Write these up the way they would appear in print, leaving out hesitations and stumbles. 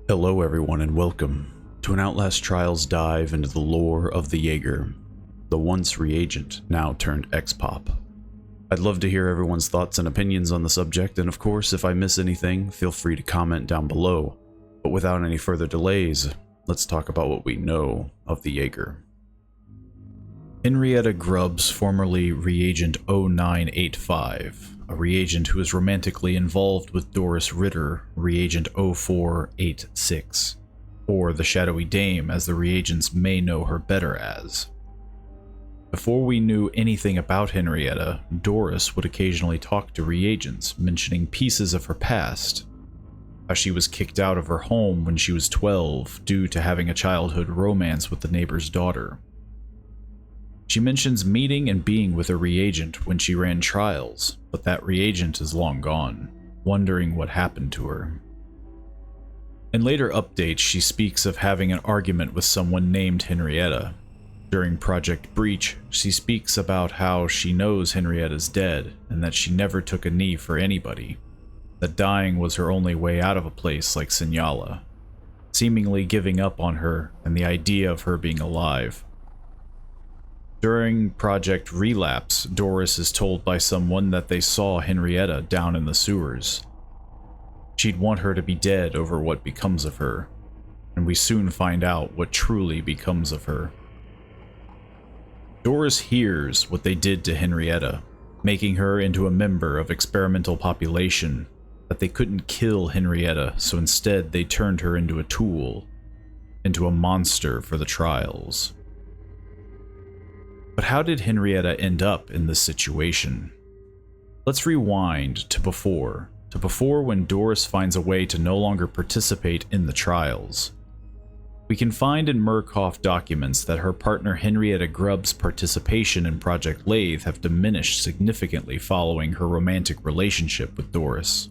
Hello everyone and welcome to an Outlast Trials dive into the lore of the Jaeger, the once reagent, now turned X-Pop. I'd love to hear everyone's thoughts and opinions on the subject, and of course if I miss anything, feel free to comment down below. But without any further delays, let's talk about what we know of the Jaeger. Henrietta Grubbs, formerly Reagent 0985, a reagent who is romantically involved with Doris Ritter, Reagent 0486, or the Shadowy Dame as the reagents may know her better as. Before we knew anything about Henrietta, Doris would occasionally talk to reagents, mentioning pieces of her past. How she was kicked out of her home when she was 12 due to having a childhood romance with the neighbor's daughter. She mentions meeting and being with a reagent when she ran trials, but that reagent is long gone, wondering what happened to her. In later updates, she speaks of having an argument with someone named Henrietta. During Project Breach, she speaks about how she knows Henrietta's dead, and that she never took a knee for anybody. That dying was her only way out of a place like Signala, seemingly giving up on her and the idea of her being alive. During Project Relapse, Doris is told by someone that they saw Henrietta down in the sewers. She'd want her to be dead over what becomes of her, and we soon find out what truly becomes of her. Doris hears what they did to Henrietta, making her into a member of experimental population, that they couldn't kill Henrietta, so instead they turned her into a tool, into a monster for the trials. But how did Henrietta end up in this situation? Let's rewind to before when Doris finds a way to no longer participate in the trials. We can find in Murkoff documents that her partner Henrietta Grubbs' participation in Project LATHE have diminished significantly following her romantic relationship with Doris.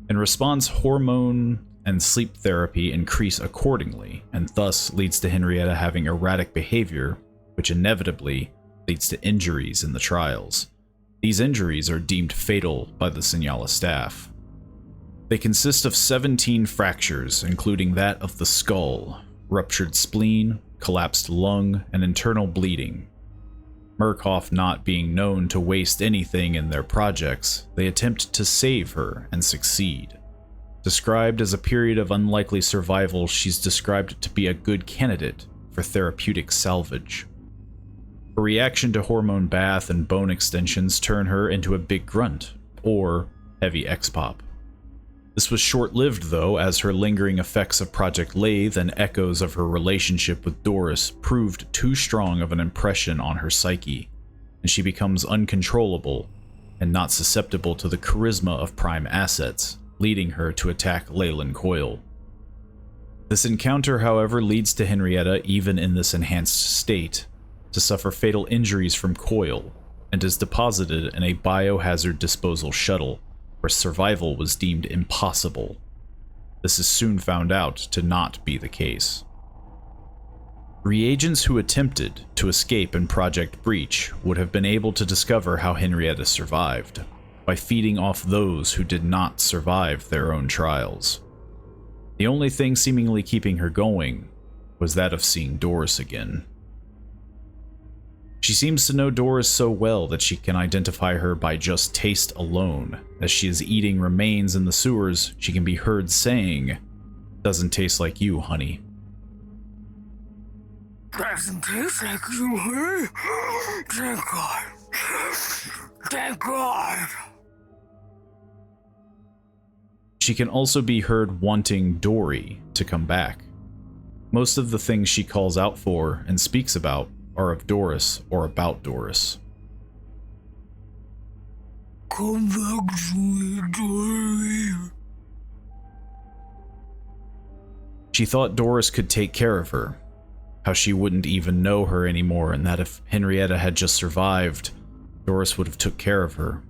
In response, hormone and sleep therapy increase accordingly, and thus leads to Henrietta having erratic behavior, which inevitably leads to injuries in the trials. These injuries are deemed fatal by the Signala staff. They consist of 17 fractures, including that of the skull, ruptured spleen, collapsed lung, and internal bleeding. Murkoff not being known to waste anything in their projects, they attempt to save her and succeed. Described as a period of unlikely survival, she's described to be a good candidate for therapeutic salvage. Her reaction to hormone bath and bone extensions turn her into a big grunt, or heavy X-Pop. This was short-lived though, as her lingering effects of Project LATHE and echoes of her relationship with Doris proved too strong of an impression on her psyche, and she becomes uncontrollable and not susceptible to the charisma of prime assets, leading her to attack Leyland Coil. This encounter, however, leads to Henrietta, even in this enhanced state, to suffer fatal injuries from Coil, and is deposited in a biohazard disposal shuttle, where survival was deemed impossible. This is soon found out to not be the case. Reagents who attempted to escape in Project Breach would have been able to discover how Henrietta survived, by feeding off those who did not survive their own trials. The only thing seemingly keeping her going was that of seeing Doris again. She seems to know Doris so well that she can identify her by just taste alone. As she is eating remains in the sewers, she can be heard saying, "Doesn't taste like you, honey." Doesn't taste like you, honey? Thank God. Thank God. She can also be heard wanting Dory to come back. Most of the things she calls out for and speaks about are of Doris or about Doris. Come back to me, Dory. She thought Doris could take care of her, how she wouldn't even know her anymore, and that if Henrietta had just survived, Doris would have took care of her.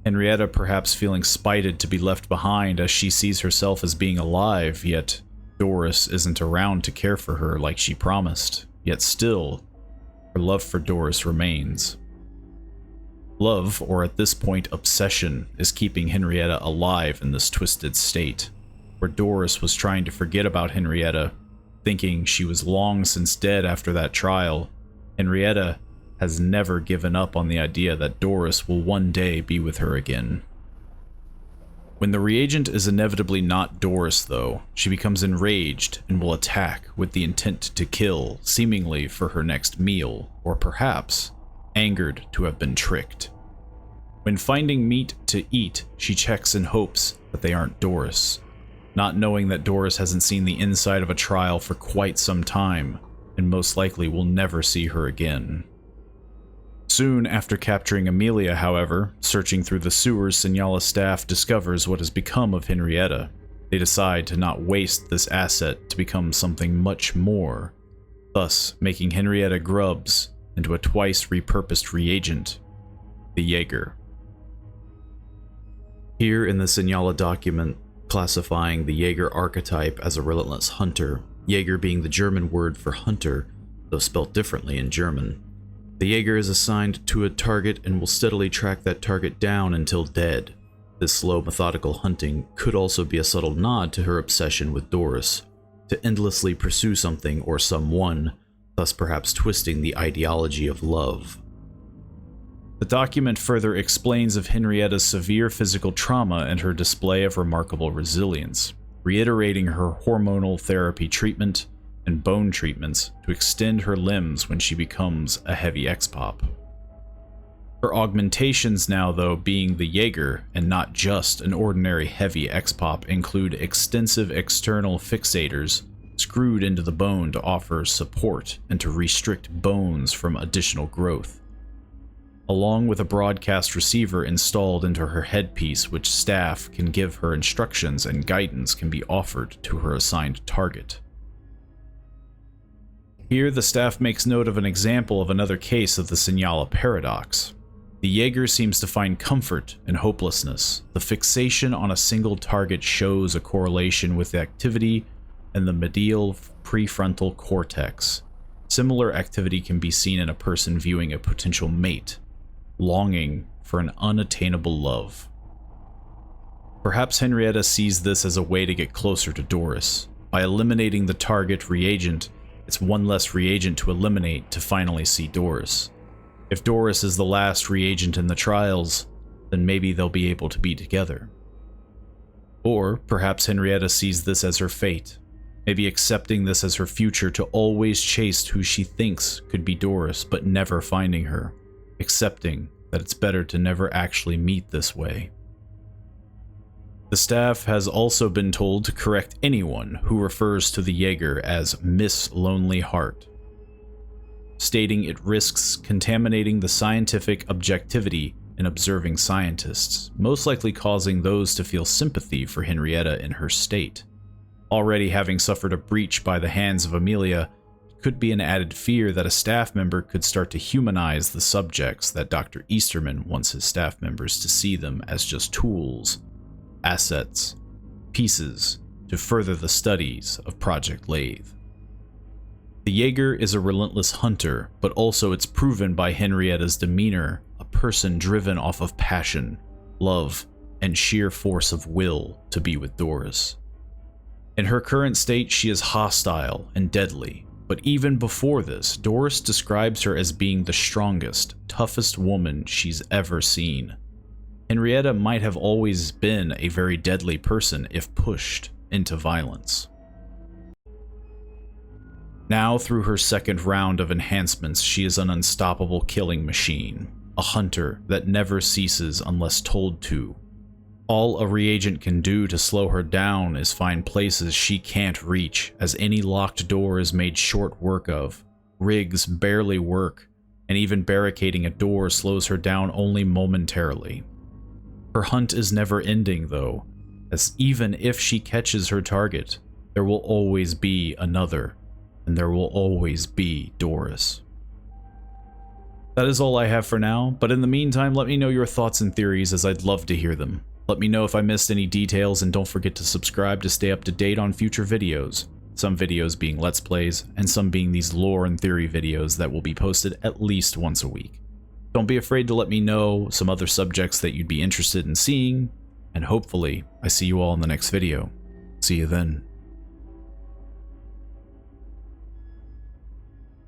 Henrietta perhaps feeling spited to be left behind as she sees herself as being alive, yet Doris isn't around to care for her like she promised, yet still, her love for Doris remains. Love, or at this point obsession, is keeping Henrietta alive in this twisted state, where Doris was trying to forget about Henrietta, thinking she was long since dead after that trial. Henrietta has never given up on the idea that Doris will one day be with her again. When the reagent is inevitably not Doris, though, she becomes enraged and will attack with the intent to kill, seemingly for her next meal, or perhaps angered to have been tricked. When finding meat to eat, she checks in hopes that they aren't Doris, not knowing that Doris hasn't seen the inside of a trial for quite some time, and most likely will never see her again. Soon after capturing Amelia, however, searching through the sewers, Signala staff discovers what has become of Henrietta. They decide to not waste this asset to become something much more, thus making Henrietta Grubbs into a twice repurposed reagent, the Jaeger. Here in the Signala document, classifying the Jaeger archetype as a relentless hunter, Jaeger being the German word for hunter, though spelt differently in German. The Jaeger is assigned to a target and will steadily track that target down until dead. This slow, methodical hunting could also be a subtle nod to her obsession with Doris, to endlessly pursue something or someone, thus perhaps twisting the ideology of love. The document further explains of Henrietta's severe physical trauma and her display of remarkable resilience, reiterating her hormonal therapy treatment and bone treatments to extend her limbs when she becomes a heavy X-Pop. Her augmentations now, though, being the Jaeger and not just an ordinary heavy X-Pop, include extensive external fixators screwed into the bone to offer support and to restrict bones from additional growth, along with a broadcast receiver installed into her headpiece, which staff can give her instructions and guidance can be offered to her assigned target. Here, the staff makes note of an example of another case of the Signala paradox. The Jaeger seems to find comfort in hopelessness. The fixation on a single target shows a correlation with the activity in the medial prefrontal cortex. Similar activity can be seen in a person viewing a potential mate, longing for an unattainable love. Perhaps Henrietta sees this as a way to get closer to Doris. By eliminating the target reagent, it's one less reagent to eliminate to finally see Doris. If Doris is the last reagent in the trials, then maybe they'll be able to be together. Or perhaps Henrietta sees this as her fate, maybe accepting this as her future to always chase who she thinks could be Doris but never finding her, accepting that it's better to never actually meet this way. The staff has also been told to correct anyone who refers to the Jaeger as Miss Lonely Heart, stating it risks contaminating the scientific objectivity in observing scientists, most likely causing those to feel sympathy for Henrietta in her state. Already having suffered a breach by the hands of Amelia, could be an added fear that a staff member could start to humanize the subjects that Dr. Easterman wants his staff members to see them as just tools, assets, pieces to further the studies of Project LATHE. The Jaeger is a relentless hunter, but also it's proven by Henrietta's demeanor, a person driven off of passion, love, and sheer force of will to be with Doris. In her current state, she is hostile and deadly, but even before this, Doris describes her as being the strongest, toughest woman she's ever seen. Henrietta might have always been a very deadly person if pushed into violence. Now, through her second round of enhancements, she is an unstoppable killing machine, a hunter that never ceases unless told to. All a reagent can do to slow her down is find places she can't reach, as any locked door is made short work of. Rigs barely work, and even barricading a door slows her down only momentarily. Her hunt is never ending, though, as even if she catches her target, there will always be another, and there will always be Doris. That is all I have for now, but in the meantime, let me know your thoughts and theories, as I'd love to hear them. Let me know if I missed any details, and don't forget to subscribe to stay up to date on future videos. Some videos being Let's Plays, and some being these lore and theory videos that will be posted at least once a week. Don't be afraid to let me know some other subjects that you'd be interested in seeing, and hopefully I see you all in the next video. See you then.